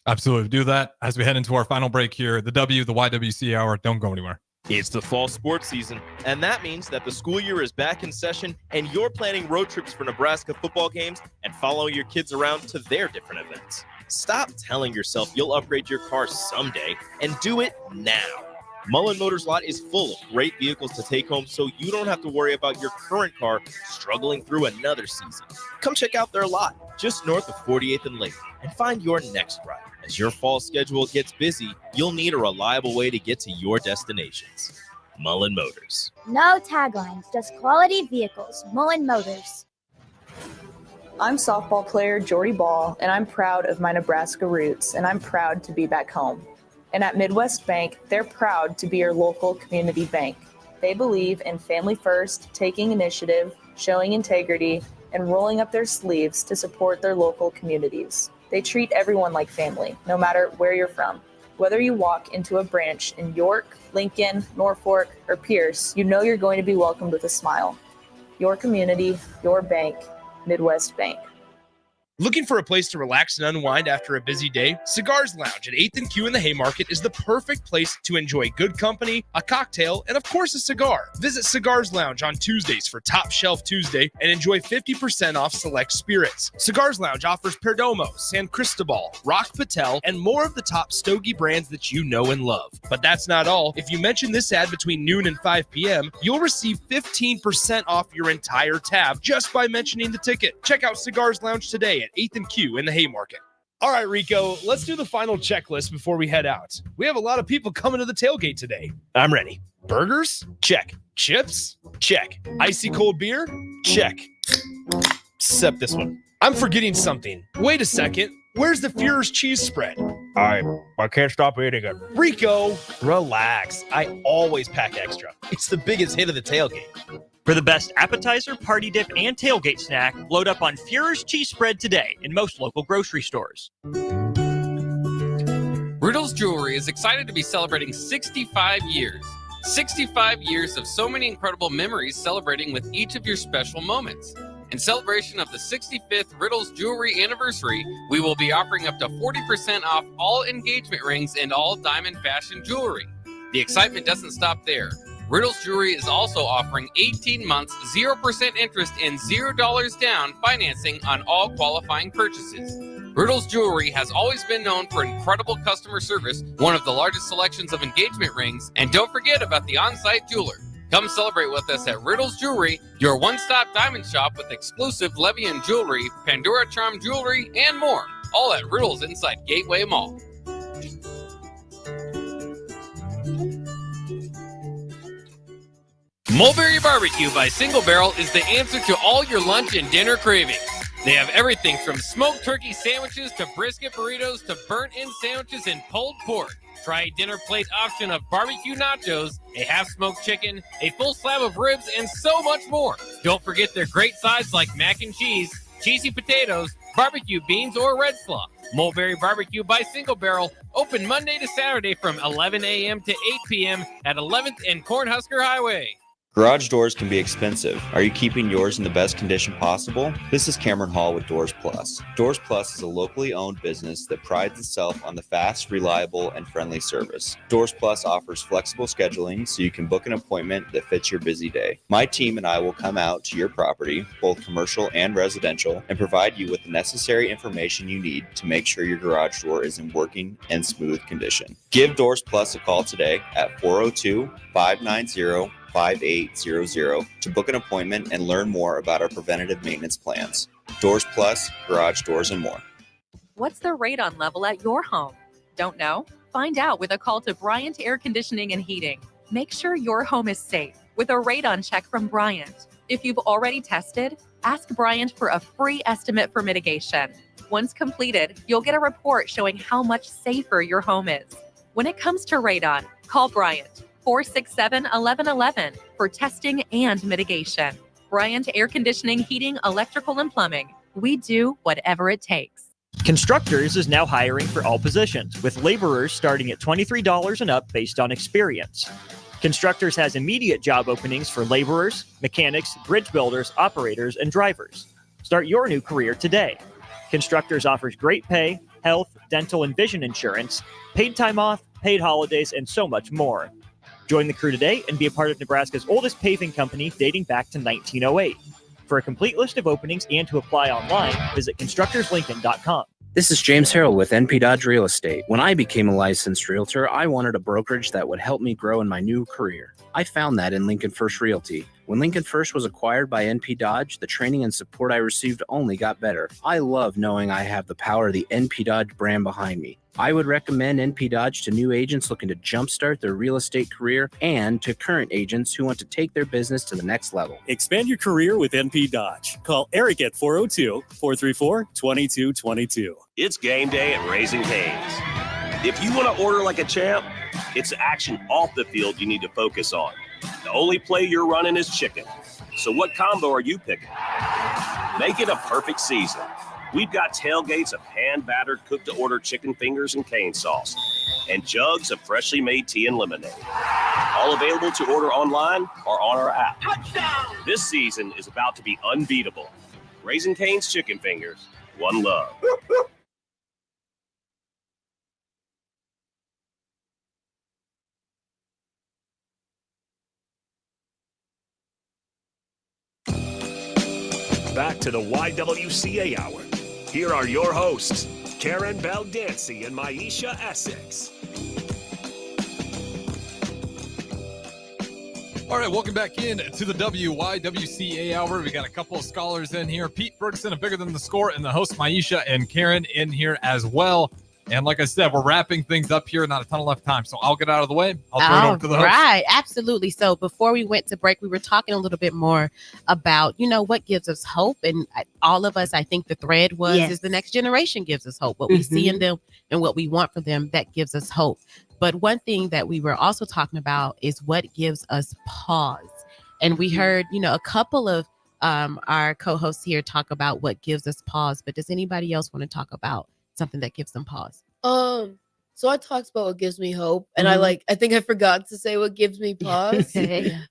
Absolutely. Do that as we head into our final break here. The YWCA Hour. Don't go anywhere. It's the fall sports season, and that means that the school year is back in session and you're planning road trips for Nebraska football games and following your kids around to their different events. Stop telling yourself you'll upgrade your car someday and do it now. Mullen Motors Lot is full of great vehicles to take home so you don't have to worry about your current car struggling through another season. Come check out their lot just north of 48th and Lake and find your next ride. As your fall schedule gets busy, you'll need a reliable way to get to your destinations. Mullen Motors. No taglines, just quality vehicles. Mullen Motors. I'm softball player Jordy Ball, and I'm proud of my Nebraska roots, and I'm proud to be back home. And at Midwest Bank, they're proud to be your local community bank. They believe in family first, taking initiative, showing integrity, and rolling up their sleeves to support their local communities. They treat everyone like family, no matter where you're from. Whether you walk into a branch in York, Lincoln, Norfolk, or Pierce, you know you're going to be welcomed with a smile. Your community, your bank, Midwest Bank. Looking for a place to relax and unwind after a busy day? Cigars Lounge at 8th and Q in the Haymarket is the perfect place to enjoy good company, a cocktail, and of course a cigar. Visit Cigars Lounge on Tuesdays for Top Shelf Tuesday and enjoy 50% off select spirits. Cigars Lounge offers Perdomo, San Cristobal, Rock Patel, and more of the top stogie brands that you know and love. But that's not all. If you mention this ad between noon and 5 p.m., you'll receive 15% off your entire tab just by mentioning the ticket. Check out Cigars Lounge today at 8th and Q in the Haymarket. All right, Rico, let's do the final checklist before we head out. We have a lot of people coming to the tailgate today. I'm ready. Burgers? Check. Chips? Check. Icy cold beer? Check. Except this one. I'm forgetting something. Wait a second. Where's the Führer's cheese spread? I can't stop eating it. Rico, relax. I always pack extra. It's the biggest hit of the tailgate. For the best appetizer, party dip, and tailgate snack, load up on Führer's cheese spread today in most local grocery stores. Riddle's Jewelry is excited to be celebrating 65 years. 65 years of so many incredible memories celebrating with each of your special moments. In celebration of the 65th Riddle's Jewelry anniversary, we will be offering up to 40% off all engagement rings and all diamond fashion jewelry. The excitement doesn't stop there. Riddle's Jewelry is also offering 18 months, 0% interest and $0 down financing on all qualifying purchases. Riddle's Jewelry has always been known for incredible customer service, one of the largest selections of engagement rings, and don't forget about the on-site jeweler. Come celebrate with us at Riddle's Jewelry, your one-stop diamond shop with exclusive Levian jewelry, Pandora Charm jewelry, and more. All at Riddle's inside Gateway Mall. Mulberry Barbecue by Single Barrel is the answer to all your lunch and dinner cravings. They have everything from smoked turkey sandwiches to brisket burritos to burnt-in sandwiches and pulled pork. Try a dinner plate option of barbecue nachos, a half-smoked chicken, a full slab of ribs, and so much more. Don't forget their great sides like mac and cheese, cheesy potatoes, barbecue beans, or red slaw. Mulberry Barbecue by Single Barrel, open Monday to Saturday from 11 a.m. to 8 p.m. at 11th and Cornhusker Highway. Garage doors can be expensive. Are you keeping yours in the best condition possible? This is Cameron Hall with Doors Plus. Doors Plus is a locally owned business that prides itself on the fast, reliable, and friendly service. Doors Plus offers flexible scheduling so you can book an appointment that fits your busy day. My team and I will come out to your property, both commercial and residential, and provide you with the necessary information you need to make sure your garage door is in working and smooth condition. Give Doors Plus a call today at 402-590-5800 to book an appointment and learn more about our preventative maintenance plans. Doors Plus, garage doors, and more. What's the radon level at your home? Don't know? Find out with a call to Bryant Air Conditioning and Heating. Make sure your home is safe with a radon check from Bryant. If you've already tested, ask Bryant for a free estimate for mitigation. Once completed, you'll get a report showing how much safer your home is. When it comes to radon, call Bryant 467-1111 for testing and mitigation. Bryant Air Conditioning, Heating, Electrical, and Plumbing. We do whatever it takes. Constructors is now hiring for all positions, with laborers starting at $23 and up based on experience. Constructors has immediate job openings for laborers, mechanics, bridge builders, operators, and drivers. Start your new career today. Constructors offers great pay, health, dental, and vision insurance, paid time off, paid holidays, and so much more. Join the crew today and be a part of Nebraska's oldest paving company dating back to 1908. For a complete list of openings and to apply online, visit constructorslincoln.com. This is James Harrell with NP Dodge Real Estate. When I became a licensed realtor, I wanted a brokerage that would help me grow in my new career. I found that in Lincoln First Realty. When Lincoln First was acquired by NP Dodge, the training and support I received only got better. I love knowing I have the power of the NP Dodge brand behind me. I would recommend NP Dodge to new agents looking to jumpstart their real estate career and to current agents who want to take their business to the next level. Expand your career with NP Dodge. Call Eric at 402-434-2222. It's game day at Raising Cane's. If you want to order like a champ, it's action off the field you need to focus on. The only play you're running is chicken. So what combo are you picking? Make it a perfect season. We've got tailgates of hand-battered, cooked-to-order chicken fingers and cane sauce, and jugs of freshly made tea and lemonade. All available to order online or on our app. Touchdown! This season is about to be unbeatable. Raising Cane's Chicken Fingers. One love. Back to the YWCA Hour. Here are your hosts, Karen Baldancy and Maisha Essex. All right, welcome back in to the YWCA Hour. We got a couple of scholars in here. Pete Ferguson of Bigger Than the Score and the host Maisha and Karen in here as well. And like I said, we're wrapping things up here. Not a ton of left time. So I'll get out of the way. I'll throw it over to the host. Right. Absolutely. So before we went to break, we were talking a little bit more about, what gives us hope. And all of us, I think the thread was, is the next generation gives us hope. What we see in them and what we want for them, that gives us hope. But one thing that we were also talking about is what gives us pause. And we heard, a couple of our co-hosts here talk about what gives us pause. But does anybody else want to talk about something that gives them pause? So I talked about what gives me hope, and I think I forgot to say what gives me pause.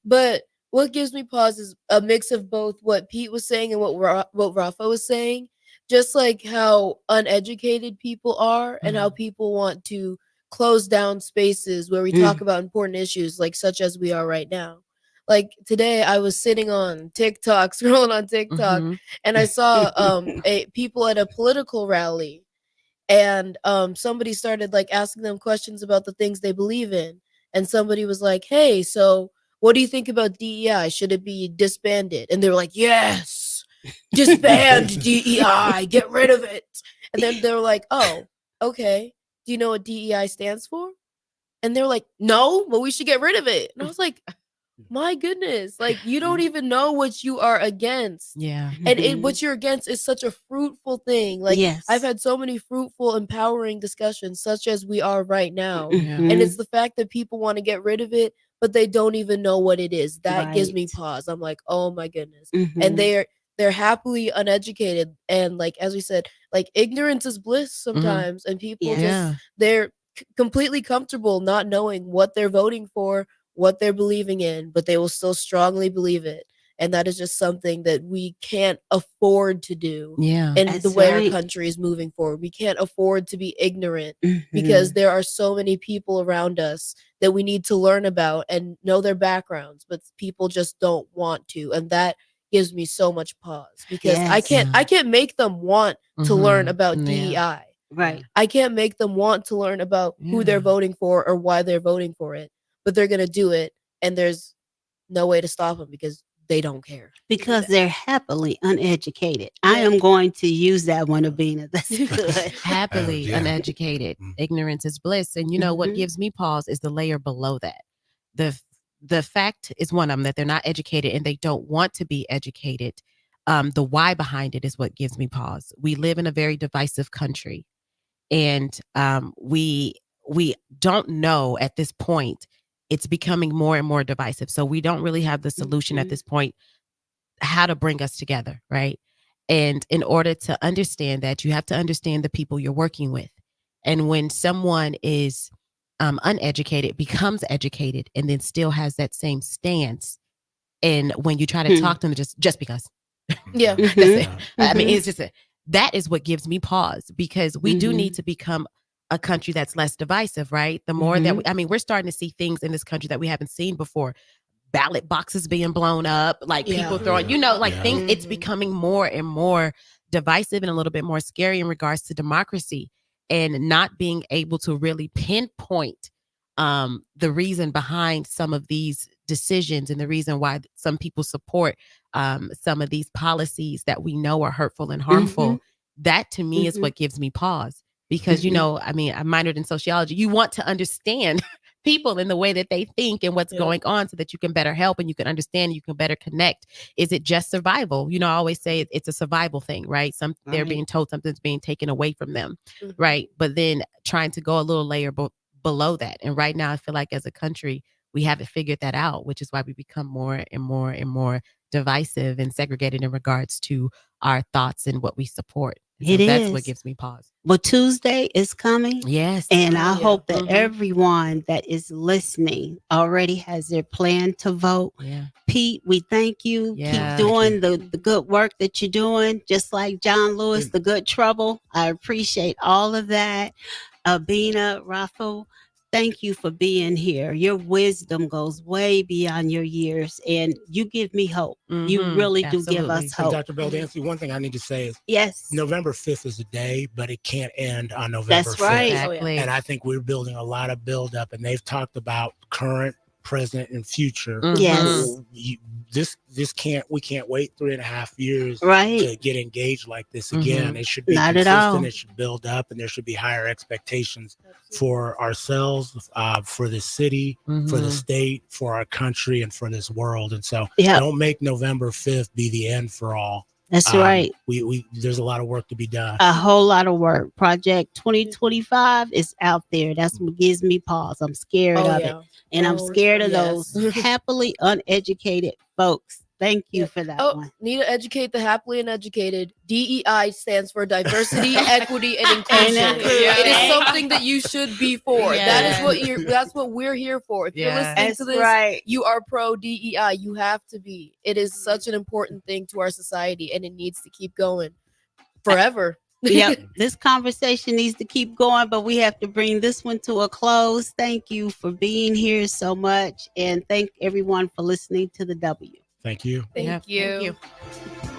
But what gives me pause is a mix of both what Pete was saying and what Rafa was saying. Just like how uneducated people are, and how people want to close down spaces where we talk about important issues, like such as we are right now. Like today, I was sitting on TikTok, scrolling on TikTok, and I saw people at a political rally. And somebody started asking them questions about the things they believe in. And somebody was like, hey, so what do you think about DEI? Should it be disbanded? And they were like, yes, disband DEI, get rid of it. And then they were like, oh, okay. Do you know what DEI stands for? And they're like, no, but we should get rid of it. And I was like, my goodness, you don't even know what you are against. Yeah. And what you're against is such a fruitful thing. I've had so many fruitful, empowering discussions, such as we are right now. And it's the fact that people want to get rid of it, but they don't even know what it is. That gives me pause. I'm like, oh my goodness. And they're happily uneducated. And as we said, ignorance is bliss sometimes. And people they're completely comfortable not knowing what they're voting for, what they're believing in, but they will still strongly believe it. And that is just something that we can't afford to do. Yeah. And the way our country is moving forward, we can't afford to be ignorant because there are so many people around us that we need to learn about and know their backgrounds, but people just don't want to. And that gives me so much pause because I can't make them want to learn about DEI. Right. I can't make them want to learn about who they're voting for or why they're voting for it. But they're going to do it, and there's no way to stop them because they don't care. Because they're happily uneducated. I am going to use that one, Abina. That's good. Happily uneducated. Ignorance is bliss. And what gives me pause is the layer below that. The fact is one of them, that they're not educated and they don't want to be educated. The why behind it is what gives me pause. We live in a very divisive country, and we don't know at this point. It's becoming more and more divisive. So we don't really have the solution at this point, how to bring us together, right? And in order to understand that, you have to understand the people you're working with. And when someone is uneducated, becomes educated, and then still has that same stance, and when you try to talk to them, just because. Yeah. That's it. I mean, it's just that is what gives me pause, because we do need to become a country that's less divisive, right? The more that we're starting to see things in this country that we haven't seen before. Ballot boxes being blown up, people throwing, things. It's becoming more and more divisive and a little bit more scary in regards to democracy, and not being able to really pinpoint the reason behind some of these decisions and the reason why some people support some of these policies that we know are hurtful and harmful. That to me is what gives me pause. Because, I minored in sociology. You want to understand people in the way that they think and what's going on so that you can better help and you can understand, you can better connect. Is it just survival? I always say it's a survival thing, right? They're being told something's being taken away from them, right? But then trying to go a little layer below that. And right now, I feel like as a country, we haven't figured that out, which is why we become more and more and more divisive and segregated in regards to our thoughts and what we support. So that's what gives me pause. Well, Tuesday is coming. Yes. And I hope that everyone that is listening already has their plan to vote. Yeah. Pete, we thank you. Yeah. Keep doing the good work that you're doing. Just like John Lewis, the good trouble. I appreciate all of that. Abina, Rafa, thank you for being here. Your wisdom goes way beyond your years, and you give me hope. You really do give us hope. Dr. Beldancy, one thing I need to say is, yes, November 5th is a day, but it can't end on November That's 5th. right. Exactly. And I think we're building a lot of buildup, and they've talked about current present, and future. Yes. We can't wait 3.5 years Right. to get engaged like this again. It should be Not at consistent. all. It should build up, and there should be higher expectations for ourselves, for the city, for the state, for our country, and for this world. And so, don't make November 5th be the end for all. That's right. We there's a lot of work to be done. A whole lot of work. Project 2025 is out there. That's what gives me pause. I'm scared of it. And I'm scared of those happily uneducated folks. Thank you for that one. Need to educate the happily uneducated. DEI stands for diversity, equity, and inclusion. It is something that you should be for. That's what we're here for. If you're listening to this, you are pro DEI. You have to be. It is such an important thing to our society, and it needs to keep going forever. Yep. This conversation needs to keep going, but we have to bring this one to a close. Thank you for being here so much, and thank everyone for listening to the W. Thank you. Thank you. Thank you.